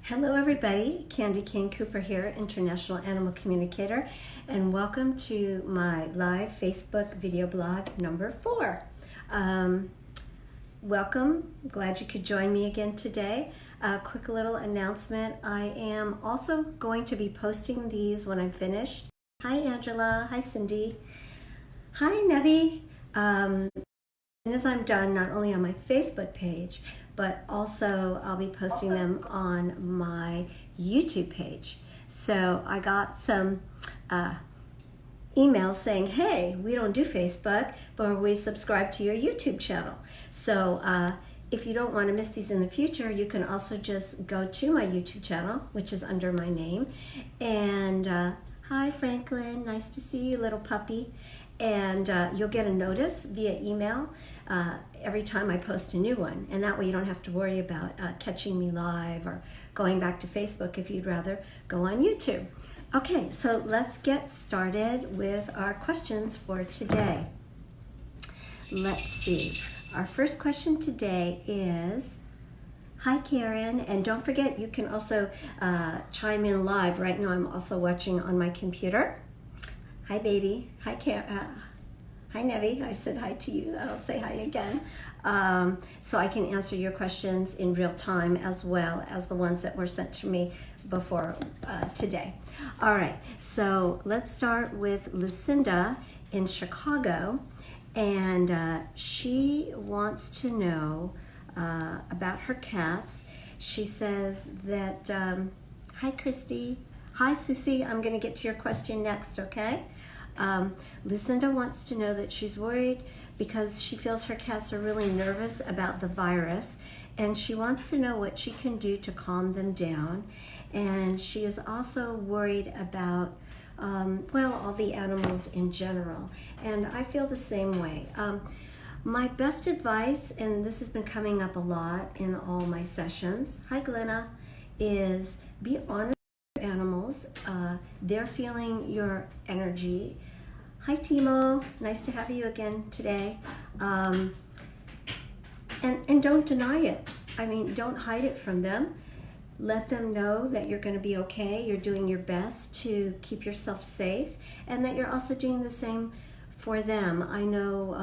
Hello everybody, Candy Cane Cooper here, International Animal Communicator, and welcome to my live Facebook video blog number 4. Welcome, glad you could join me again today. A quick little announcement, I am also going to be posting these when I'm finished. Hi Angela, hi Cindy, hi Nevi. As soon as I'm done, not only on my Facebook page, but also I'll be posting them on my YouTube page. So I got some emails saying, hey, we don't do Facebook, but we subscribe to your YouTube channel. So if you don't want to miss these in the future, you can also just go to my YouTube channel, which is under my name. And hi Franklin, nice to see you, little puppy. And you'll get a notice via email every time I post a new one, and that way you don't have to worry about catching me live or going back to Facebook if you'd rather go on YouTube. Okay, so let's get started with our questions for today. Let's see. Our first question today is, hi Karen, and don't forget you can also chime in live. Right now I'm also watching on my computer. Hi baby, hi Karen. Hi Nevi, I said hi to you, I'll say hi again. So I can answer your questions in real time as well as the ones that were sent to me before today. All right, so let's start with Lucinda in Chicago, and she wants to know about her cats. She says that, hi Christy, hi Susie, I'm gonna get to your question next, okay? Lucinda wants to know that she's worried because she feels her cats are really nervous about the virus, and she wants to know what she can do to calm them down. And she is also worried about, well, all the animals in general. And I feel the same way. My best advice, and this has been coming up a lot in all my sessions, hi Glenna, is be honest with your animals. They're feeling your energy. Hi Timo, nice to have you again today. And don't deny it. I mean, don't hide it from them. Let them know that you're going to be okay. You're doing your best to keep yourself safe, and that you're also doing the same for them. I know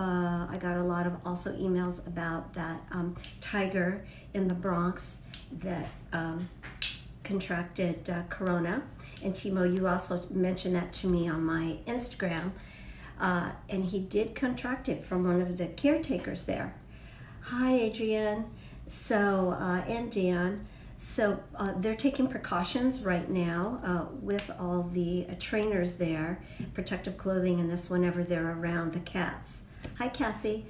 I got a lot of also emails about that tiger in the Bronx that contracted corona. And Timo, you also mentioned that to me on my Instagram. And he did contract it from one of the caretakers there. Hi, Adrienne. So, and Dan. So they're taking precautions right now with all the trainers there, protective clothing and this whenever they're around the cats. Hi, Cassie.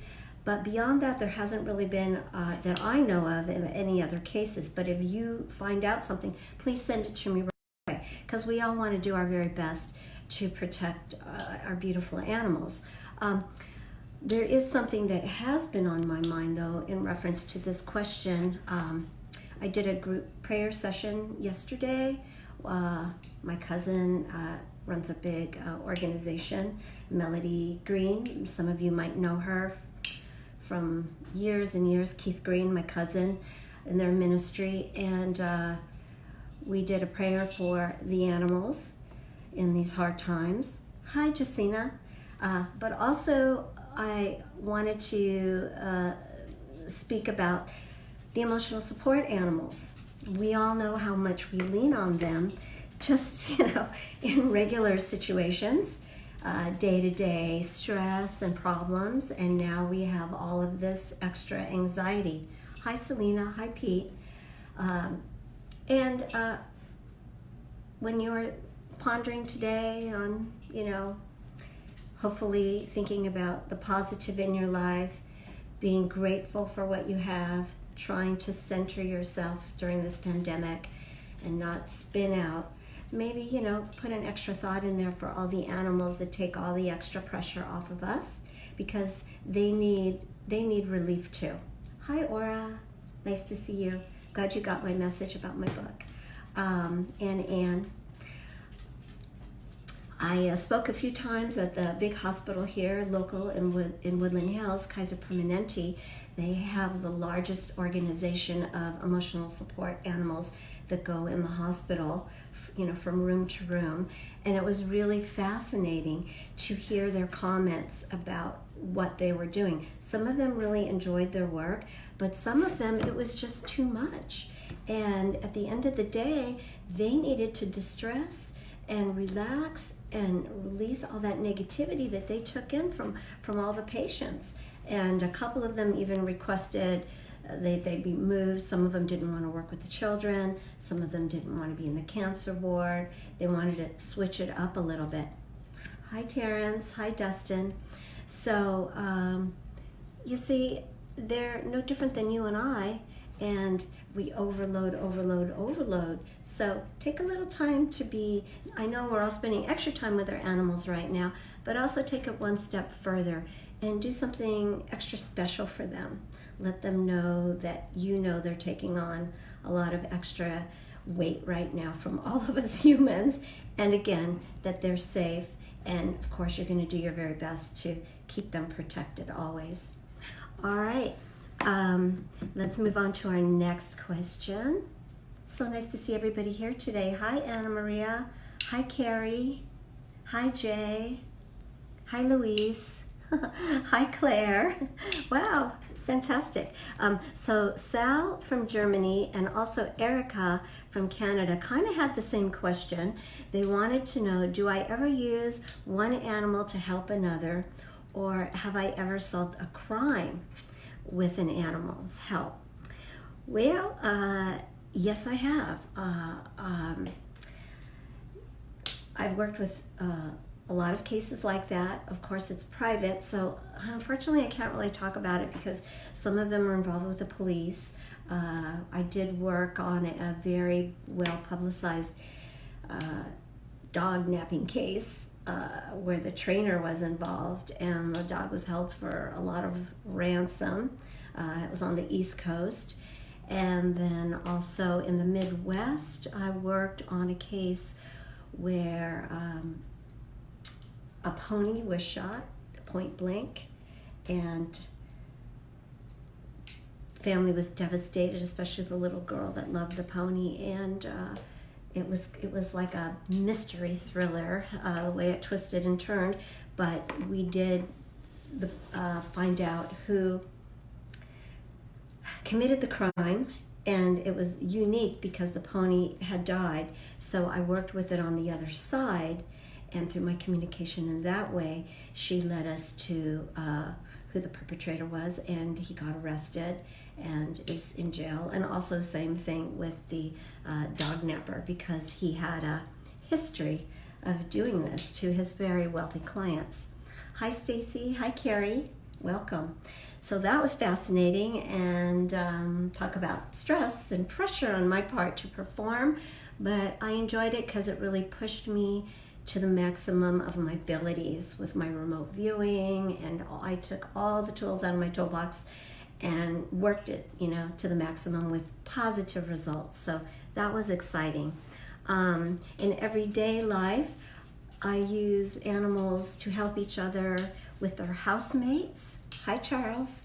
But beyond that, there hasn't really been, that I know of, in any other cases. But if you find out something, please send it to me right away, because we all want to do our very best to protect our beautiful animals. There is something that has been on my mind, though, in reference to this question. I did a group prayer session yesterday. My cousin runs a big organization, Melody Green. Some of you might know her from years and years. Keith Green, my cousin, in their ministry. And we did a prayer for the animals in these hard times. Hi, Jacina. But also, I wanted to speak about the emotional support animals. We all know how much we lean on them just, in regular situations, day-to-day stress and problems, and now we have all of this extra anxiety. Hi, Selena. Hi, Pete. And when you're pondering today on, hopefully thinking about the positive in your life, being grateful for what you have, trying to center yourself during this pandemic and not spin out. Maybe, put an extra thought in there for all the animals that take all the extra pressure off of us, because they need relief too. Hi, Aura. Nice to see you. Glad you got my message about my book. And Anne. I spoke a few times at the big hospital here, local in Woodland Hills, Kaiser Permanente. They have the largest organization of emotional support animals that go in the hospital, you know, from room to room. And it was really fascinating to hear their comments about what they were doing. Some of them really enjoyed their work, but some of them, it was just too much. And at the end of the day, they needed to distress and relax and release all that negativity that they took in from all the patients. And a couple of them even requested they be moved. Some of them didn't want to work with the children. Some of them didn't want to be in the cancer ward. They wanted to switch it up a little bit. Hi, Terrence. Hi, Dustin. So, you see, they're no different than you and I, and we overload. So take a little time to be, I know we're all spending extra time with our animals right now, but also take it one step further and do something extra special for them. Let them know that you know they're taking on a lot of extra weight right now from all of us humans, and again, that they're safe, and of course you're going to do your very best to keep them protected always. All right, let's move on to our next question. So nice to see everybody here today. Hi, Anna Maria. Hi, Carrie. Hi, Jay. Hi, Louise. Hi, Claire. Wow, fantastic. So Sal from Germany and also Erica from Canada kind of had the same question. They wanted to know, do I ever use one animal to help another, or have I ever solved a crime with an animal's help? Well, yes, I have. I've worked with a lot of cases like that. Of course, it's private, so unfortunately I can't really talk about it because some of them are involved with the police. I did work on a very well publicized dog napping case where the trainer was involved and the dog was held for a lot of ransom. It was on the East Coast. And then also in the Midwest, I worked on a case where a pony was shot point blank, and family was devastated, especially the little girl that loved the pony, and it was like a mystery thriller, the way it twisted and turned, but we did find out who committed the crime, and it was unique because the pony had died, so I worked with it on the other side, and through my communication in that way, she led us to who the perpetrator was, and he got arrested and is in jail. And also same thing with the dog napper, because he had a history of doing this to his very wealthy clients. Hi, Stacy. Hi, Carrie. Welcome. So that was fascinating, and talk about stress and pressure on my part to perform, but I enjoyed it because it really pushed me to the maximum of my abilities with my remote viewing, and I took all the tools out of my toolbox and worked it, to the maximum with positive results. So that was exciting. In everyday life, I use animals to help each other with their housemates. Hi, Charles.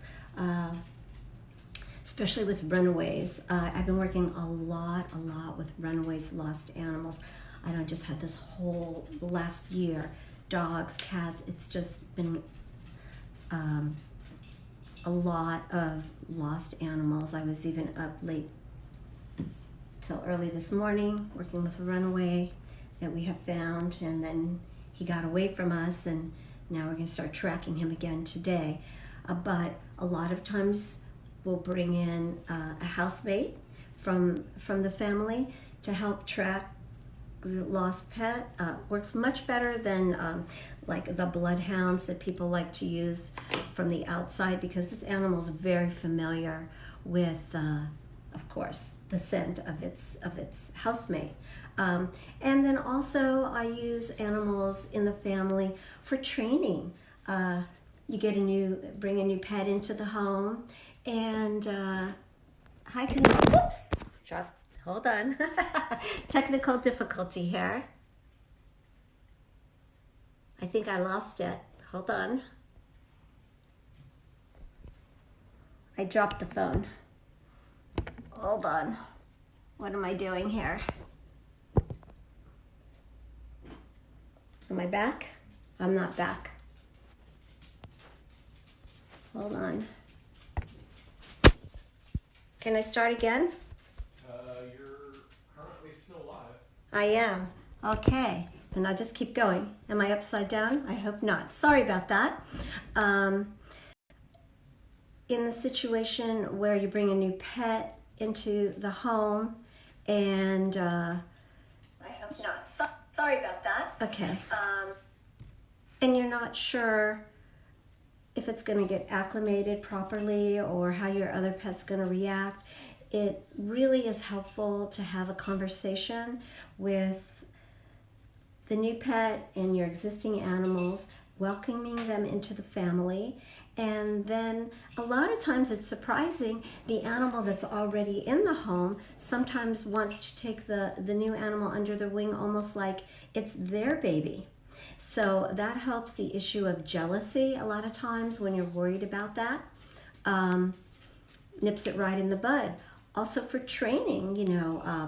Especially with runaways. I've been working a lot with runaways, lost animals. I don't just had this whole last year, dogs, cats. It's just been a lot of lost animals. I was even up late till early this morning working with a runaway that we have found, and then he got away from us, and now we're going to start tracking him again today. But a lot of times we'll bring in a housemate from the family to help track the lost pet. Works much better than like the bloodhounds that people like to use from the outside, because this animal is very familiar with, of course, the scent of its housemate. And then also I use animals in the family for training. You bring a new pet into the home, and hi, oops, drop. Hold on. Technical difficulty here. I think I lost it. Hold on. I dropped the phone. Hold on. What am I doing here? Am I back? I'm not back. Hold on. Can I start again? You're currently still live. I am. Okay. Then I'll just keep going. Am I upside down? I hope not. Sorry about that. In the situation where you bring a new pet into the home and I hope not. Sorry about that. Okay. And you're not sure if it's going to get acclimated properly or how your other pet's going to react, it really is helpful to have a conversation with the new pet and your existing animals, welcoming them into the family. And then a lot of times it's surprising, the animal that's already in the home sometimes wants to take the new animal under their wing almost like it's their baby. So that helps the issue of jealousy a lot of times when you're worried about that. Nips it right in the bud. Also for training,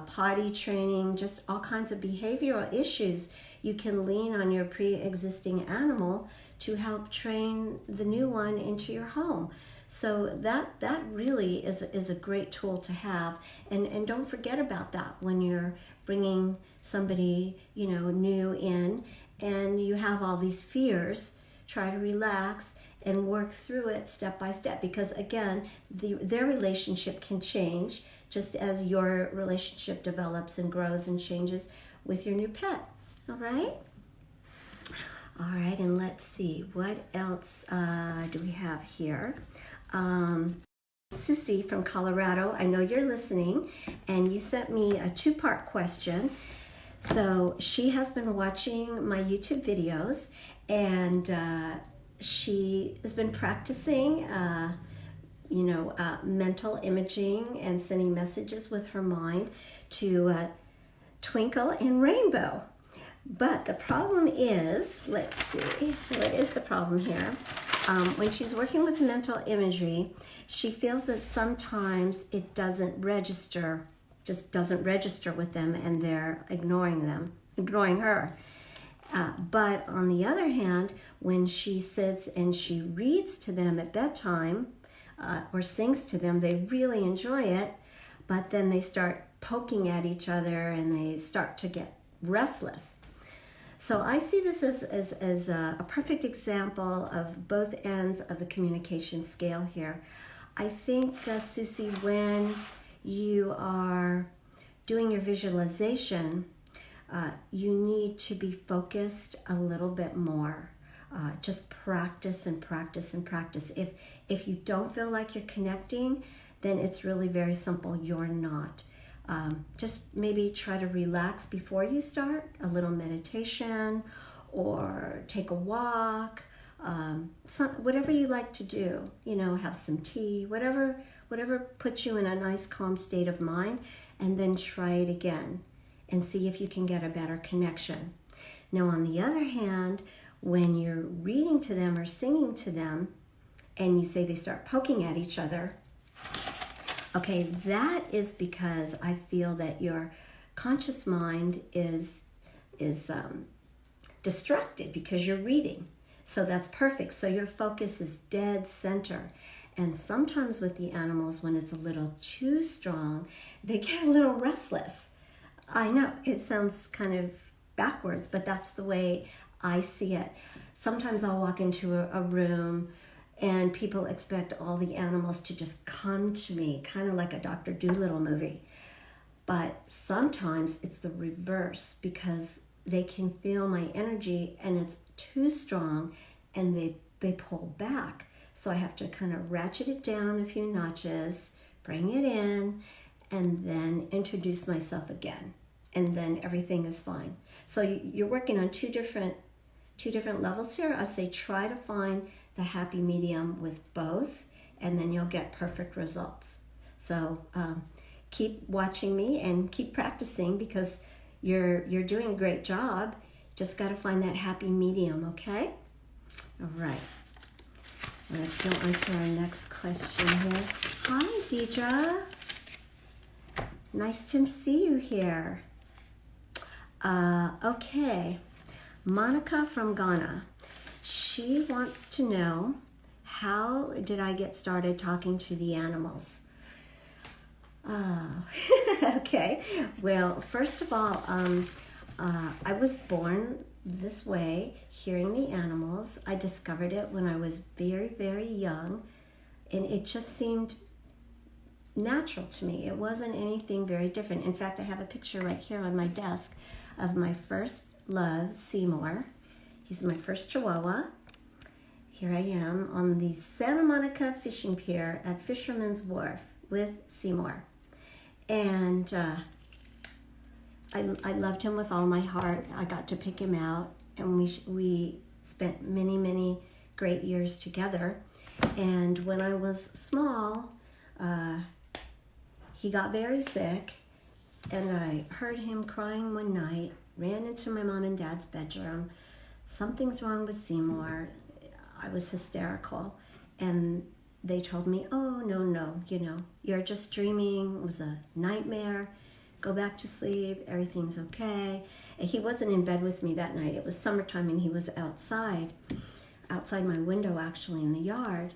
potty training, just all kinds of behavioral issues, you can lean on your pre-existing animal to help train the new one into your home. So that really is a great tool to have. And don't forget about that when you're bringing somebody, new in, and you have all these fears. Try to relax and work through it step by step, because again, their relationship can change just as your relationship develops and grows and changes with your new pet. All right, and let's see, what else do we have here? Susie from Colorado, I know you're listening, and you sent me a two-part question. So she has been watching my YouTube videos, and she has been practicing, mental imaging and sending messages with her mind to twinkle and rainbow. But the problem is, let's see, what is the problem here? When she's working with mental imagery, she feels that sometimes it doesn't register with them, and they're ignoring her. But on the other hand, when she sits and she reads to them at bedtime or sings to them, they really enjoy it, but then they start poking at each other and they start to get restless. So I see this as a perfect example of both ends of the communication scale here. I think, Susie, when you are doing your visualization, you need to be focused a little bit more. Just practice and practice and practice. If you don't feel like you're connecting, then it's really very simple. You're not. Just maybe try to relax before you start, a little meditation, or take a walk, whatever you like to do, have some tea, whatever puts you in a nice calm state of mind, and then try it again and see if you can get a better connection. Now, on the other hand, when you're reading to them or singing to them and you say they start poking at each other, okay, that is because I feel that your conscious mind is distracted because you're reading. So that's perfect. So your focus is dead center. And sometimes with the animals, when it's a little too strong, they get a little restless. I know it sounds kind of backwards, but that's the way I see it. Sometimes I'll walk into a room and people expect all the animals to just come to me, kind of like a Dr. Dolittle movie. But sometimes it's the reverse, because they can feel my energy and it's too strong and they pull back. So I have to kind of ratchet it down a few notches, bring it in, and then introduce myself again. And then everything is fine. So you're working on two different levels here. I say try to find the happy medium with both, and then you'll get perfect results. So keep watching me and keep practicing, because you're doing a great job. Just got to find that happy medium, okay? All right. Let's go on to our next question here. Hi, Deidre. Nice to see you here. Okay, Monica from Ghana. She wants to know, how did I get started talking to the animals? Oh, okay. Well, first of all, I was born this way, hearing the animals. I discovered it when I was very, very young, and it just seemed natural to me. It wasn't anything very different. In fact, I have a picture right here on my desk of my first love, Seymour. He's my first Chihuahua. Here I am on the Santa Monica fishing pier at Fisherman's Wharf with Seymour. And I loved him with all my heart. I got to pick him out, and we spent many, many great years together. And when I was small, he got very sick, and I heard him crying one night, ran into my mom and dad's bedroom. Something's wrong with Seymour. I was hysterical, and they told me, oh, no, you're just dreaming. It was a nightmare. Go back to sleep. Everything's okay. And he wasn't in bed with me that night. It was summertime, and he was outside my window, actually, in the yard.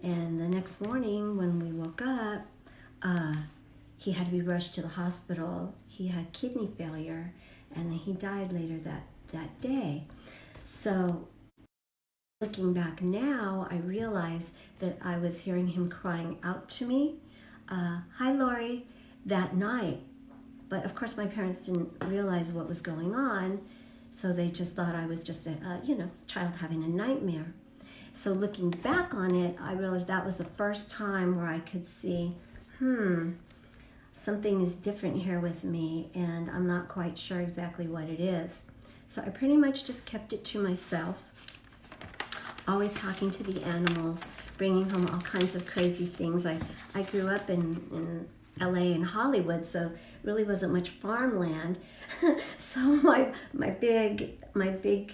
And the next morning when we woke up, he had to be rushed to the hospital. He had kidney failure, and then he died later that day. So looking back now, I realize that I was hearing him crying out to me, hi, Lori, that night. But of course, my parents didn't realize what was going on, so they just thought I was just a child having a nightmare. So looking back on it, I realized that was the first time where I could see, something is different here with me, and I'm not quite sure exactly what it is. So I pretty much just kept it to myself, always talking to the animals, bringing home all kinds of crazy things. I grew up in LA and Hollywood, so really wasn't much farmland. So my big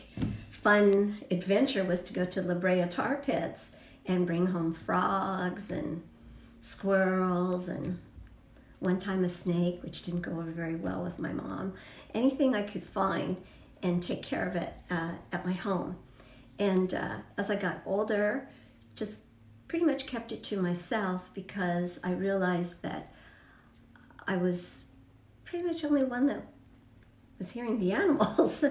fun adventure was to go to La Brea tar pits and bring home frogs and squirrels, and one time a snake, which didn't go over very well with my mom. Anything I could find and take care of it at my home. And as I got older, just pretty much kept it to myself, because I realized that I was pretty much the only one that was hearing the animals.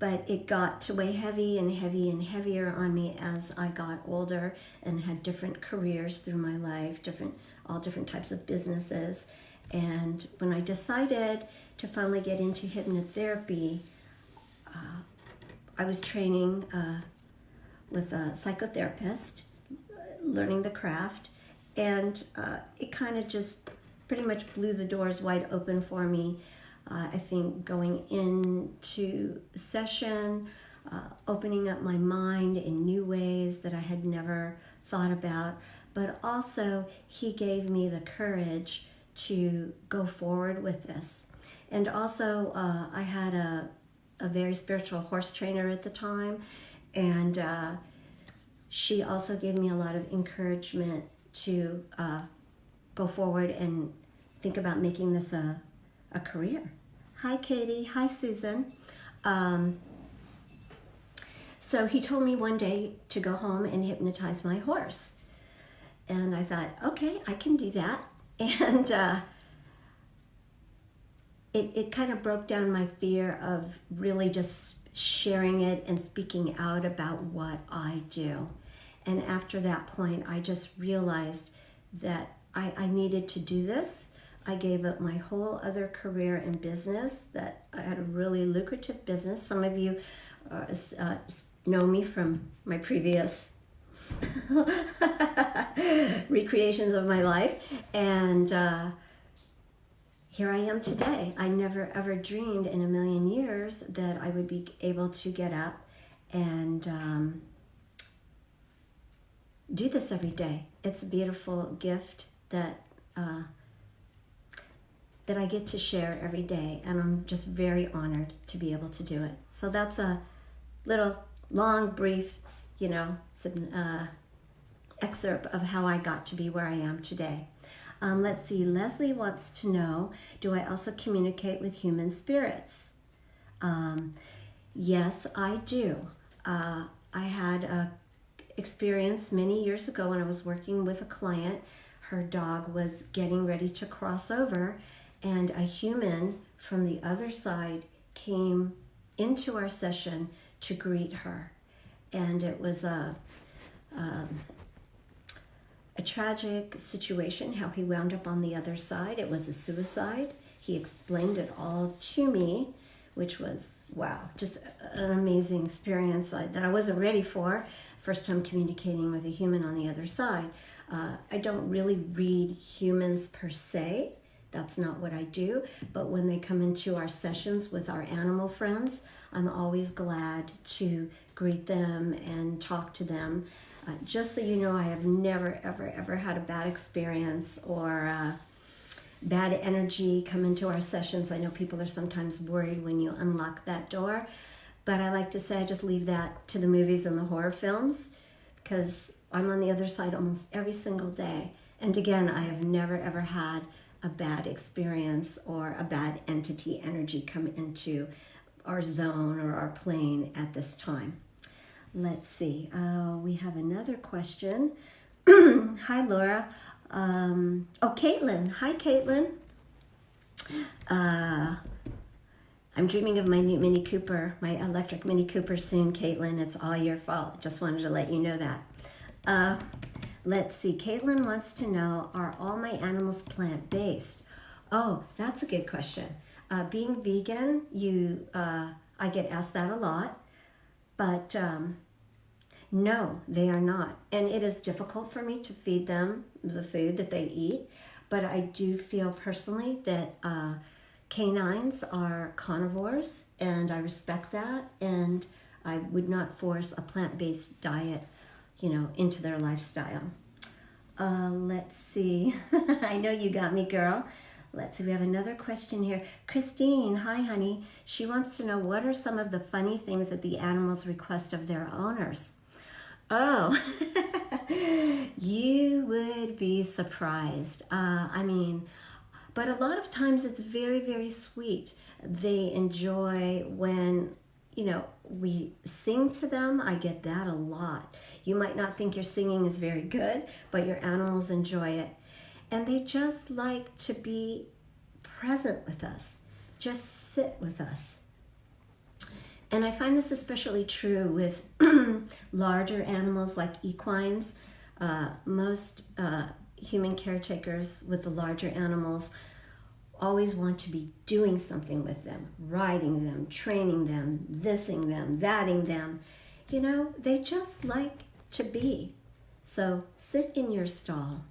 But it got to weigh heavy and heavy and heavier on me as I got older and had different careers through my life, all different types of businesses. And when I decided to finally get into hypnotherapy, I was training with a psychotherapist, learning the craft, and it kind of just pretty much blew the doors wide open for me. I think going into session, opening up my mind in new ways that I had never thought about, but also he gave me the courage to go forward with this. And also I had a very spiritual horse trainer at the time, and she also gave me a lot of encouragement to go forward and think about making this a career. Hi, Katie. Hi, Susan. So he told me one day to go home and hypnotize my horse. And I thought, okay, I can do that. And it kind of broke down my fear of really just sharing it and speaking out about what I do. And after that point, I just realized that I needed to do this. I gave up my whole other career in business. That I had a really lucrative business. Some of you know me from my previous recreations of my life. And here I am today. I never ever dreamed in a million years that I would be able to get up and do this every day. It's a beautiful gift that I get to share every day, and I'm just very honored to be able to do it. So that's a little long, brief, excerpt of how I got to be where I am today. Let's see, Leslie wants to know, do I also communicate with human spirits? Yes, I do. I had a experience many years ago when I was working with a client. Her dog was getting ready to cross over, and a human from the other side came into our session to greet her. And it was a tragic situation, how he wound up on the other side. It was a suicide. He explained it all to me, which was, wow, just an amazing experience that I wasn't ready for. First time communicating with a human on the other side. I don't really read humans per se. That's not what I do. But when they come into our sessions with our animal friends, I'm always glad to greet them and talk to them. Just so you know, I have never, ever, ever had a bad experience or bad energy come into our sessions. I know people are sometimes worried when you unlock that door, but I like to say I just leave that to the movies and the horror films, because I'm on the other side almost every single day. And again, I have never, ever had a bad experience or a bad entity energy come into our zone or our plane at this time. Let's see. We have another question. Hi, Laura. Caitlin. Hi, Caitlin. I'm dreaming of my new Mini Cooper, my electric Mini Cooper soon, Caitlin. It's all your fault. Just wanted to let you know that. Let's see. Caitlin wants to know, are all my animals plant-based? Oh, that's a good question. Being vegan, I get asked that a lot, but no, they are not. And it is difficult for me to feed them the food that they eat, but I do feel personally that canines are carnivores, and I respect that, and I would not force a plant-based diet, into their lifestyle. Let's see. I know you got me, girl. Let's see, we have another question here. Christine, hi, honey. She wants to know, what are some of the funny things that the animals request of their owners? Oh, you would be surprised. But a lot of times it's very, very sweet. They enjoy when, we sing to them. I get that a lot. You might not think your singing is very good, but your animals enjoy it. And they just like to be present with us, just sit with us. And I find this especially true with larger animals like equines. Most human caretakers with the larger animals always want to be doing something with them, riding them, training them, thising them, thatting them. They just like to be. So sit in your stall,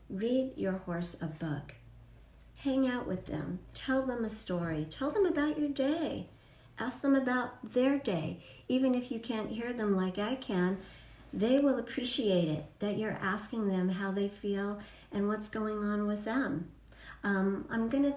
read your horse a book, hang out with them, tell them a story, tell them about your day, ask them about their day. Even if you can't hear them like I can, they will appreciate it that you're asking them how they feel and what's going on with them. I'm going to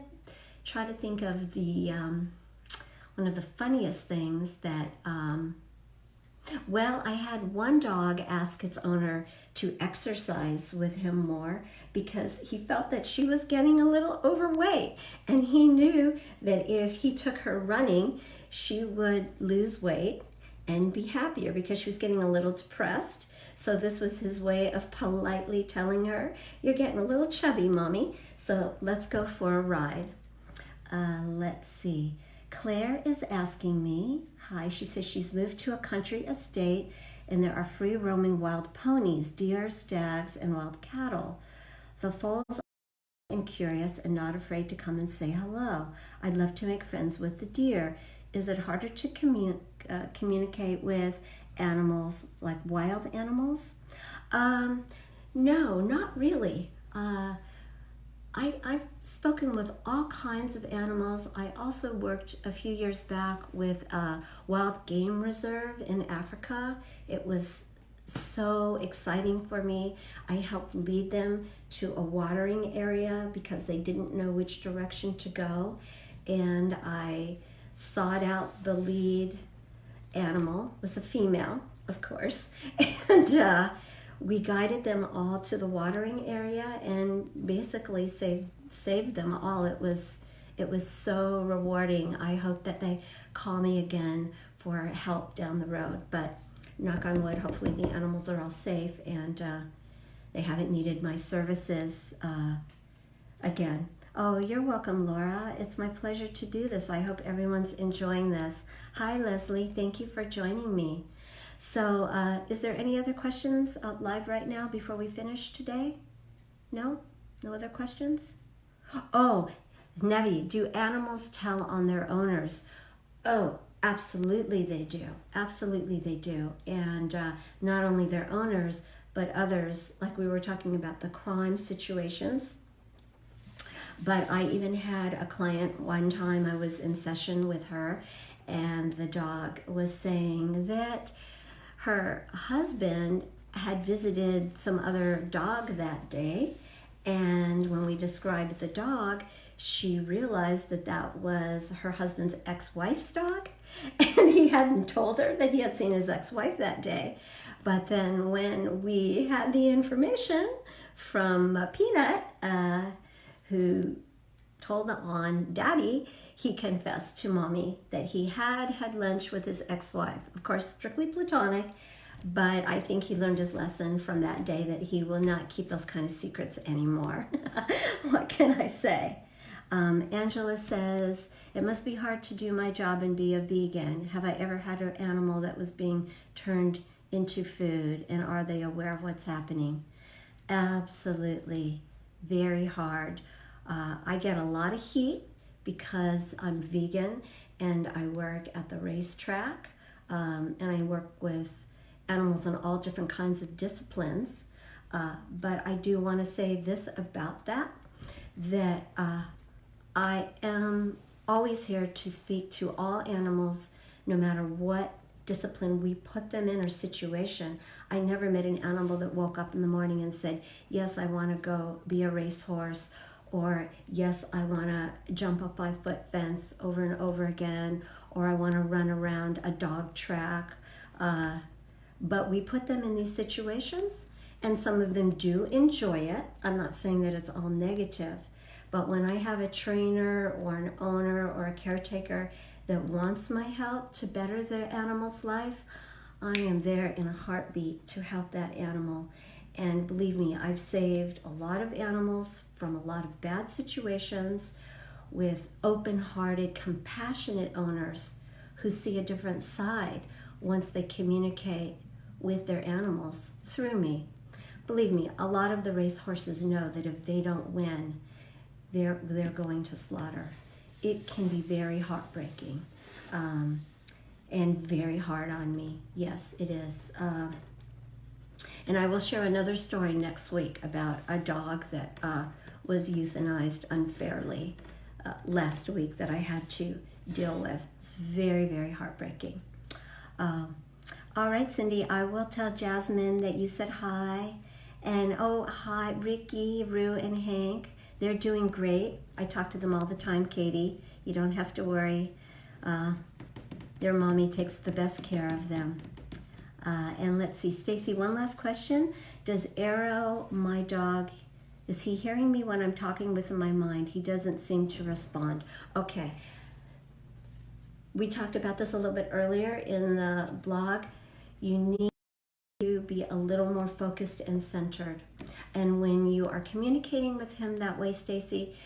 try to think of the one of the funniest things that, I had one dog ask its owner to exercise with him more because he felt that she was getting a little overweight, and he knew that if he took her running, she would lose weight and be happier because she was getting a little depressed. So this was his way of politely telling her, you're getting a little chubby, mommy, so let's go for a ride. Let's see. Claire is asking me, hi, she says she's moved to a country estate and there are free roaming wild ponies, deer, stags, and wild cattle. The foals are curious and not afraid to come and say hello. I'd love to make friends with the deer. Is it harder to communicate with animals, like wild animals? No, not really. I've spoken with all kinds of animals. I also worked a few years back with a wild game reserve in Africa. It was so exciting for me. I helped lead them to a watering area because they didn't know which direction to go. And I sought out the lead animal. It was a female, of course. And we guided them all to the watering area and basically saved them all. It was so rewarding. I hope that they call me again for help down the road. But knock on wood, hopefully the animals are all safe and they haven't needed my services again. Oh, you're welcome, Laura. It's my pleasure to do this. I hope everyone's enjoying this. Hi, Leslie. Thank you for joining me. So, is there any other questions live right now before we finish today? No? No other questions? Oh, Nevi, do animals tell on their owners? Oh, absolutely they do. Absolutely they do. And not only their owners, but others, like we were talking about the crime situations. But I even had a client one time, I was in session with her, and the dog was saying that her husband had visited some other dog that day, and when we described the dog, she realized that that was her husband's ex-wife's dog, and he hadn't told her that he had seen his ex-wife that day. But then when we had the information from Peanut, who told on Daddy, he confessed to Mommy that he had lunch with his ex-wife. Of course, strictly platonic, but I think he learned his lesson from that day that he will not keep those kind of secrets anymore. What can I say? Angela says, it must be hard to do my job and be a vegan. Have I ever had an animal that was being turned into food, and are they aware of what's happening? Absolutely. Very hard. I get a lot of heat because I'm vegan and I work at the racetrack, and I work with animals in all different kinds of disciplines. But I do want to say this about that I am always here to speak to all animals, no matter what discipline we put them in or situation. I never met an animal that woke up in the morning and said, yes, I want to go be a racehorse, or yes, I want to jump a 5-foot fence over and over again, or I want to run around a dog track. But we put them in these situations, and some of them do enjoy it. I'm not saying that it's all negative, but when I have a trainer or an owner or a caretaker that wants my help to better the animal's life, I am there in a heartbeat to help that animal. And believe me, I've saved a lot of animals from a lot of bad situations with open-hearted, compassionate owners who see a different side once they communicate with their animals through me. Believe me, a lot of the racehorses know that if they don't win, they're going to slaughter. It can be very heartbreaking and very hard on me. Yes, it is. And I will share another story next week about a dog that was euthanized unfairly last week that I had to deal with. It's very, very heartbreaking. All right, Cindy, I will tell Jasmine that you said hi. And oh, hi, Ricky, Rue, and Hank. They're doing great. I talk to them all the time, Katie. You don't have to worry. Their mommy takes the best care of them. And let's see, Stacy, one last question. Does Arrow, my dog, is he hearing me when I'm talking with my mind? He doesn't seem to respond. Okay. We talked about this a little bit earlier in the blog. You need to be a little more focused and centered. And when you are communicating with him that way, Stacy,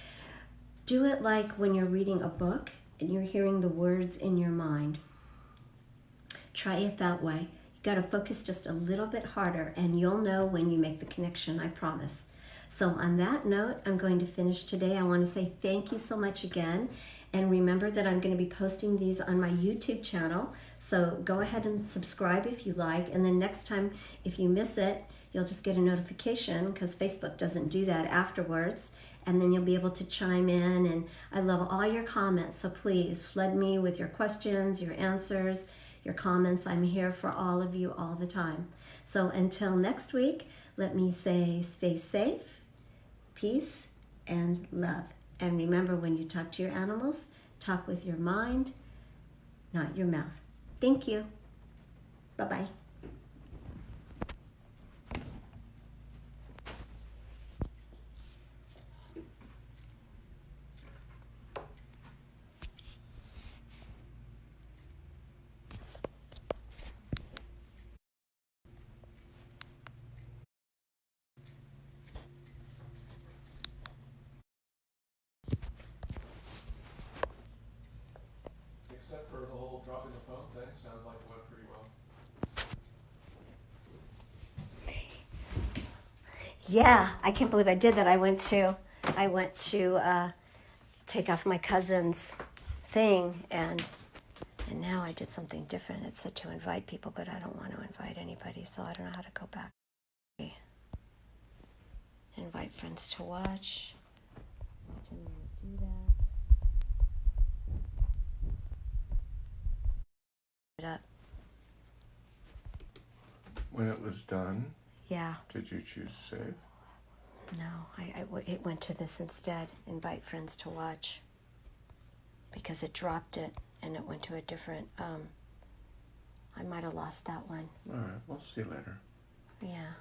do it like when you're reading a book and you're hearing the words in your mind. Try it that way. You got to focus just a little bit harder, and you'll know when you make the connection, I promise. So on that note, I'm going to finish today. I want to say thank you so much again. And remember that I'm going to be posting these on my YouTube channel. So go ahead and subscribe if you like. And then next time, if you miss it, you'll just get a notification, because Facebook doesn't do that afterwards. And then you'll be able to chime in. And I love all your comments. So please flood me with your questions, your answers, your comments. I'm here for all of you all the time. So until next week, let me say stay safe, peace, and love. And remember, when you talk to your animals, talk with your mind, not your mouth. Thank you. Bye-bye. dropping the phone thing sounds like it went pretty well. Yeah, I can't believe I did that. I went to take off my cousin's thing, and now I did something different. It said to invite people, but I don't want to invite anybody, so I don't know how to go back. Okay. Invite friends to watch. I didn't want to do that. It up. When it was done, Yeah. did you choose save? No, it went to this instead. Invite friends to watch. Because it dropped it and it went to a different. I might have lost that one. All right, we'll see later. Yeah.